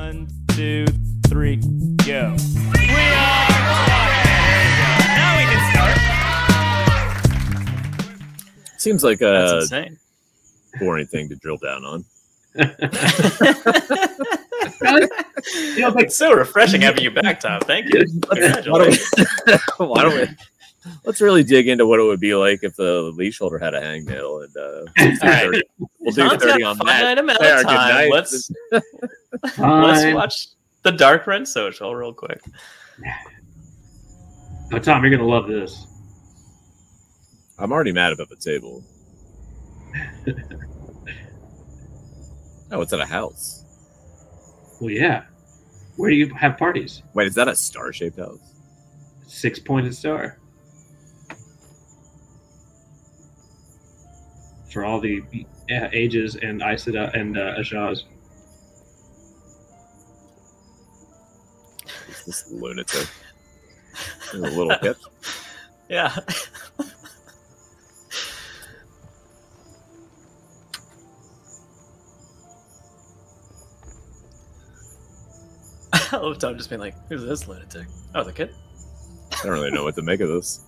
1, 2, 3, go. We are now we can start. Seems like That's a insane. boring thing to drill down on. It's so refreshing having you back, Tom. Thank you. Congratulations. Why don't we? Let's really dig into what it would be like if the leash holder had a hangnail, and we'll do Tom's 30 got on a that. finite amount There, of good time. night. Let's watch the Darkfriend Social real quick. Oh, Tom, you're gonna love this. I'm already mad about the table. Oh, it's at a house. Well, yeah. Where do you have parties? Wait, is that a star-shaped house? 6-pointed star. For all the ages and Aisada and Ajaz. This lunatic. A little hip. Yeah. I love Tom just being like, who's this lunatic? Oh, the kid? I don't really know what to make of this.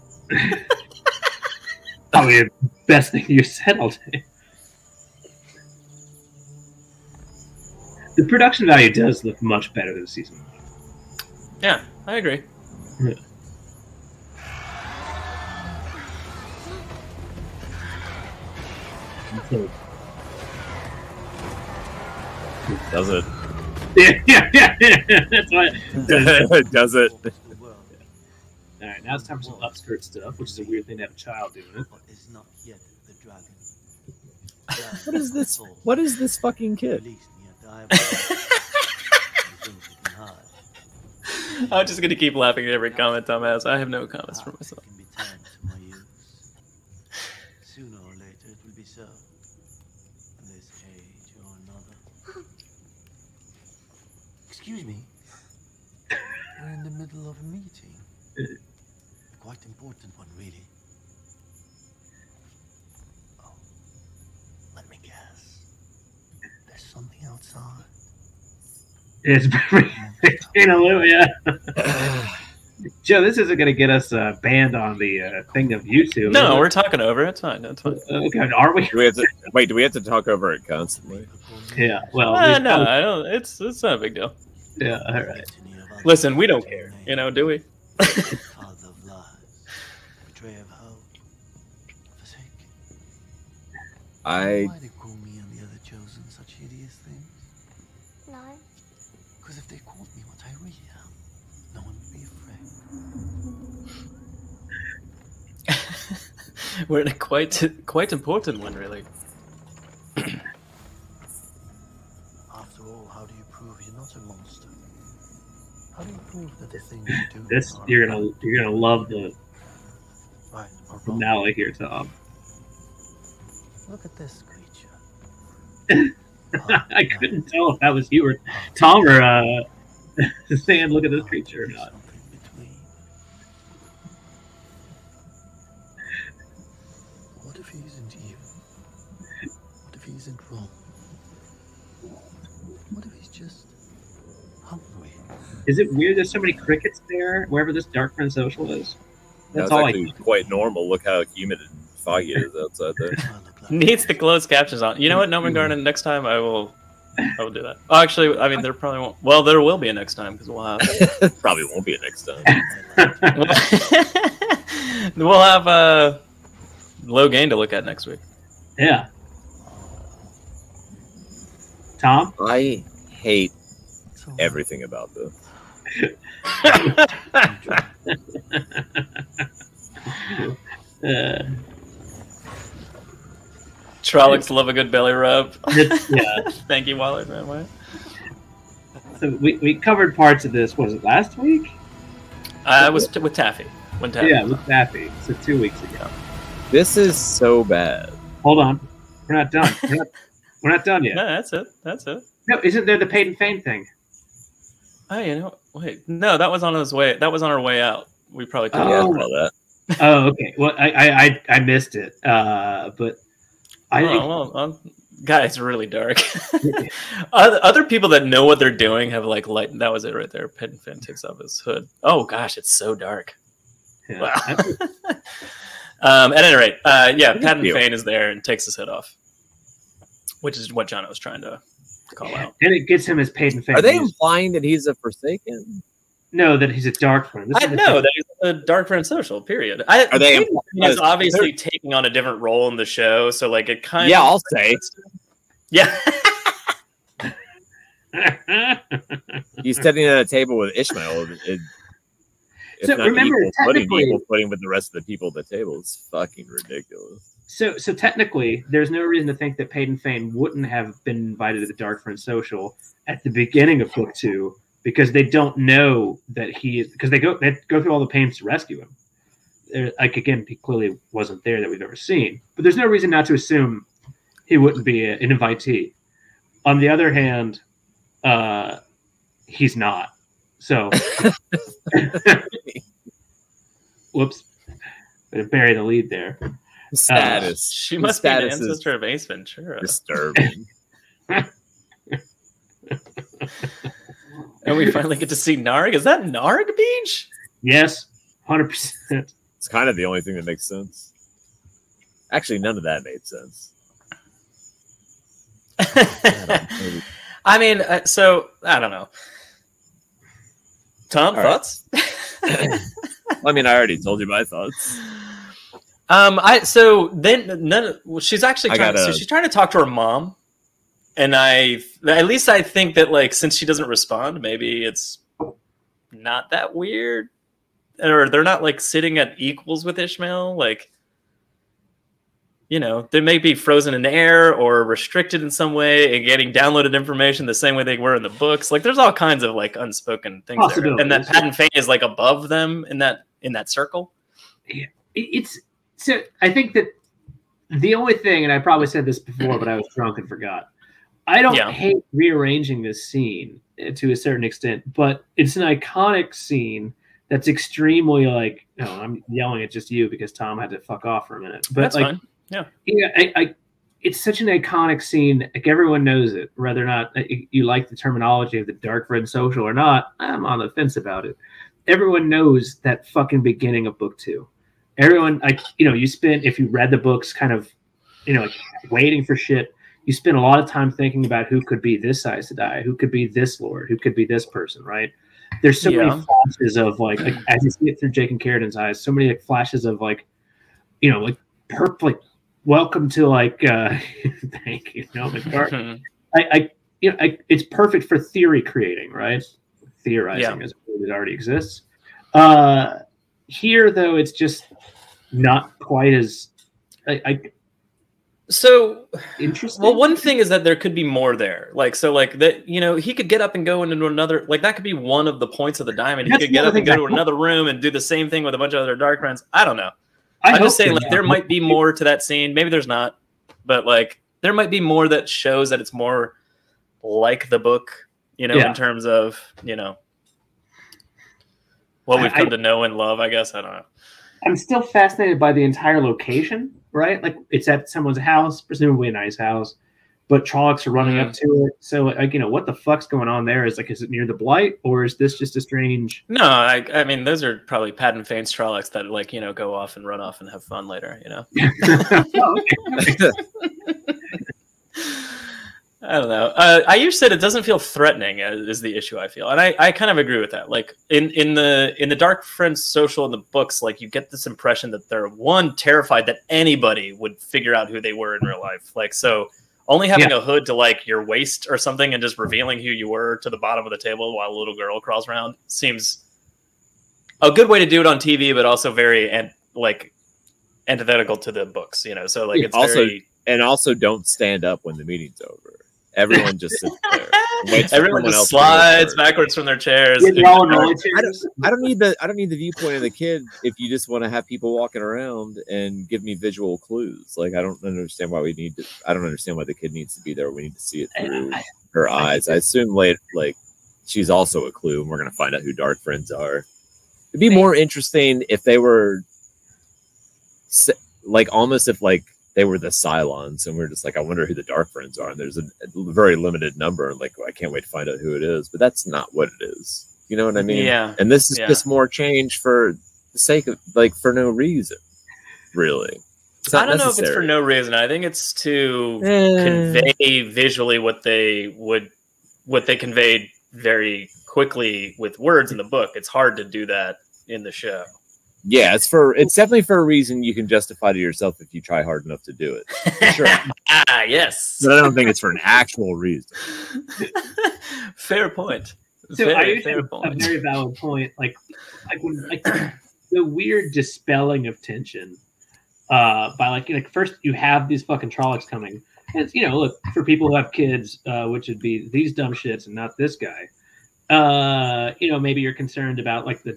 Probably the best thing you said all day. The production value does look much better than season 1. Yeah, I agree. Yeah. Does it? Yeah. That's why. Does it? All right, now it's time for some upskirt stuff, which is a weird thing to have a child doing it. What is this? What is this fucking kid? I'm just going to keep laughing at every comment Tom has. I have no comments for myself. Sooner or later it will be so. In this age or another. Excuse me. We're in the middle of a meeting. A quite important one, really. Oh, let me guess. There's something outside. It's very, yeah. Joe, this isn't going to get us banned on the thing of YouTube. No, we're talking over it. It's fine. It's fine. Okay, are we? Do we have to wait? Do we have to talk over it constantly? Yeah. Well, no, I don't. It's not a big deal. Yeah. All right. Listen, we don't care. You know, do we? Father of lies, betrayer of hope, forsaken. I. Why they call me and the other chosen such hideous things? No. Because if they called me what I really am, no one would be afraid. We're in a quite important one, really. After all, how do you prove you're not a monster? How do you prove that the things you do This are you're gonna love the right or wrong? finale here, Tom. Look at this creature. I couldn't tell if that was you or Tom or saying, "Look at this creature" or not. Something between. What if he isn't evil? What if he isn't wrong? What if he's just hungry? Is it weird there's so many crickets there, wherever this Darkfriend Social is? That's That's all actually quite normal. Look how humid and foggy it is outside there. Needs the closed captions on. You know what, Noman Garden? Next time I will do that. Oh, actually, I mean, there probably won't. Well, there will be a next time because we'll have. Probably won't be a next time. We'll have low gain to look at next week. Yeah. Tom? I hate everything about this. Trollocs love a good belly rub. Yeah. Thank you, Waller. Man. So we covered parts of this. Was it last week? I was with Taffy. When Taffy. Yeah, with Daffy. So 2 weeks ago. This is so bad. Hold on. We're not done. We're not done yet. No, that's it. That's it. No, isn't there the paid and fame thing? Oh, you know, wait. No, that was on his way. That was on our way out. We probably talked Oh. about that. Oh, okay. Well, I missed it. But I think God, it's really dark. Other people that know what they're doing have like light. That was it right there. Paddington Finn takes off his hood. Oh gosh, it's so dark. Yeah. Wow. At any rate, yeah, Paddington Finn is there and takes his hood off, which is what Jono was trying to call out. And it gets him his Paddington Finn. Are they implying that he's a Forsaken? No, that he's a Darkfriend. I know that he's a Darkfriend Social. Period. Are they? He's obviously taking on a different role in the show, so like it kind of. Yeah, I'll say. Yeah. He's sitting at a table with Ishmael. If not remember, equal footing with the rest of the people at the table. It's fucking ridiculous. So technically, there's no reason to think that Paddington Finn wouldn't have been invited to the Darkfriend Social at the beginning of book 2, because they don't know that he is, because they go through all the pains to rescue him. Like again, he clearly wasn't there that we've ever seen, but there's no reason not to assume he wouldn't be an invitee. On the other hand, he's not. So, whoops, gonna bury the lead there. Status. She must be an ancestor of Ace Ventura. Disturbing. And we finally get to see Narg. Is that Narg Beach? Yes, 100%. It's kind of the only thing that makes sense. Actually, none of that made sense. I mean, so I don't know. Tom, thoughts? I mean, I already told you my thoughts. She's actually she's trying to talk to her mom, and at least I think that like since she doesn't respond, maybe it's not that weird, or they're not like sitting at equals with Ishmael, like. You know, they may be frozen in air or restricted in some way and getting downloaded information the same way they were in the books. Like, there's all kinds of like unspoken things there. And that Paddington Finn is like above them in that circle. Yeah, it's so. I think that the only thing, and I probably said this before, but I was drunk and forgot. I don't hate rearranging this scene to a certain extent, but it's an iconic scene that's extremely like. No, I'm yelling at just you because Tom had to fuck off for a minute. But that's like, fine. Yeah, it's such an iconic scene. Like everyone knows it, whether or not you like the terminology of the Darkfriend Social or not. I'm on the fence about it. Everyone knows that fucking beginning of book 2. Everyone, you spend, if you read the books, kind of, like waiting for shit. You spend a lot of time thinking about who could be this Aes Sedai, who could be this Lord, who could be this person, right? There's so many flashes of like as you see it through Jake and Carradin's eyes, so many like flashes of like, like perfect. Welcome to like thank you. It's perfect for theory creating, right? Theorizing as it already exists. Here though, it's just not quite as so interesting. Well, one thing is that there could be more there. Like that, he could get up and go into another, like that could be one of the points of the diamond. He could get up and go to another room and do the same thing with a bunch of other dark friends. I don't know. I'm just saying, like, there might be more to that scene. Maybe there's not, but like, there might be more that shows that it's more like the book, in terms of, what we've come to know and love. I guess I don't know. I'm still fascinated by the entire location, right? Like, it's at someone's house, presumably a nice house, but Trollocs are running up to it. So, like, what the fuck's going on there? Is it near the Blight, or is this just a strange? No, I mean, those are probably Paddington Finn's Trollocs that, like, go off and run off and have fun later, I don't know. Ayush said it doesn't feel threatening is the issue I feel. And I kind of agree with that. Like, in the Darkfriend Social in the books, like, you get this impression that they're, one, terrified that anybody would figure out who they were in real life. Like, so... Only having a hood to like your waist or something and just revealing who you were to the bottom of the table while a little girl crawls around seems a good way to do it on TV, but also very antithetical to the books, So like it's also don't stand up when the meeting's over. Everyone just sits there. Everyone just slides backwards from their chairs. I don't need the viewpoint of the kid if you just want to have people walking around and give me visual clues. Like, I don't understand why the kid needs to be there. We need to see it through her eyes. I assume like she's also a clue, and we're gonna find out who dark friends are. It'd be more interesting if they were like almost if like they were the Cylons, and we're just like, I wonder who the Dark Friends are. And there's a very limited number. Like, I can't wait to find out who it is. But that's not what it is. You know what I mean? Yeah. And this is just more change for the sake of, like, for no reason, really. I don't know if it's for no reason. I think it's to convey visually what they conveyed very quickly with words in the book. It's hard to do that in the show. Yeah, it's definitely for a reason you can justify to yourself if you try hard enough to do it. For sure. Yes. But I don't think it's for an actual reason. Fair point. So fair point. A very valid point. Like the weird dispelling of tension by like first you have these fucking Trollocs coming. And it's, look, for people who have kids, which would be these dumb shits and not this guy. Maybe you're concerned about like the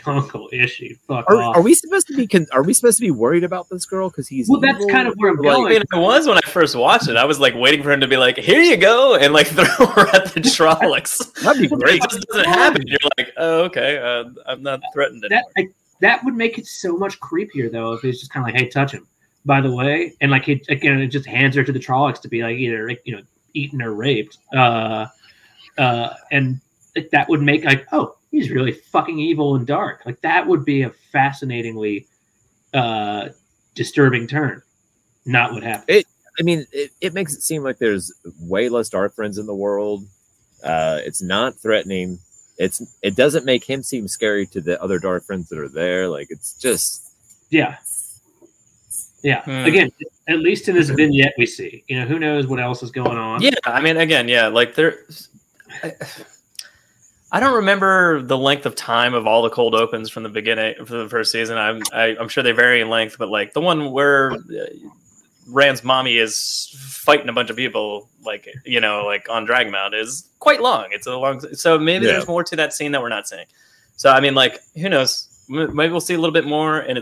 uncle issue. Are we supposed to be worried about this girl because he's evil? That's kind of where I'm going. I mean, I was when I first watched it. I was like waiting for him to be like, "Here you go," and like throw her at the Trollocs. That'd be great. It just doesn't happen. You're like, "Oh, okay, I'm not threatened anymore." That would make it so much creepier though if it's just kind of like, "Hey, touch him." By the way, and like it just hands her to the Trollocs to be like either eaten or raped, and that would make like, oh, he's really fucking evil and dark. Like that would be a fascinatingly disturbing turn. Not what happened. It makes it seem like there's way less Dark Friends in the world. It's not threatening. It doesn't make him seem scary to the other Dark Friends that are there. Like it's just Yeah. Again, at least in this vignette we see. Who knows what else is going on. Yeah, I mean, again, yeah, like I don't remember the length of time of all the cold opens from the beginning for the first season. I'm sure they vary in length, but like the one where Rand's mommy is fighting a bunch of people, like on Dragonmount, is quite long. It's a long, so maybe there's more to that scene that we're not seeing. So I mean, like, who knows? Maybe we'll see a little bit more, and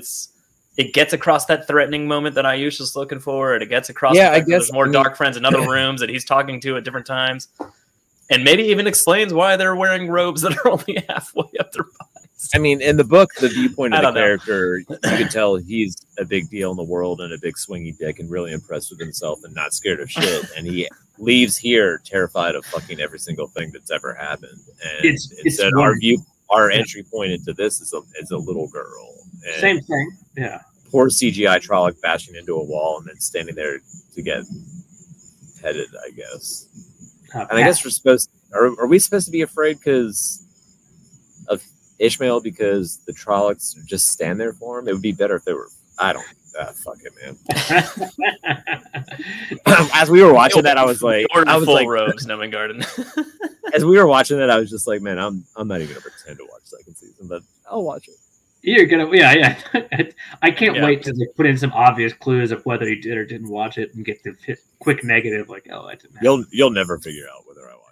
it gets across that threatening moment that Ayush is looking for, and it gets across the fact that there's more Dark Friends in other rooms that he's talking to at different times. And maybe even explains why they're wearing robes that are only halfway up their bodies. I mean, in the book, the viewpoint of the character, you can tell he's a big deal in the world and a big swingy dick and really impressed with himself and not scared of shit. And he leaves here terrified of fucking every single thing that's ever happened. And instead, our entry point into this is a little girl. And same thing. Yeah. Poor CGI Trolloc bashing into a wall and then standing there to get petted, I guess. And I guess are we supposed to be afraid because of Ishmael because the Trollocs just stand there for him? It would be better if they were. I don't. Fuck it, man. As we were watching that, I was like, full robes, Numbing Garden. As we were watching that, I was just like, man, I'm not even gonna pretend to watch second season, but I'll watch it. You're gonna, yeah. I can't wait to put in some obvious clues of whether he did or didn't watch it and get the quick negative, like, oh, I didn't. You'll never figure out whether I watched.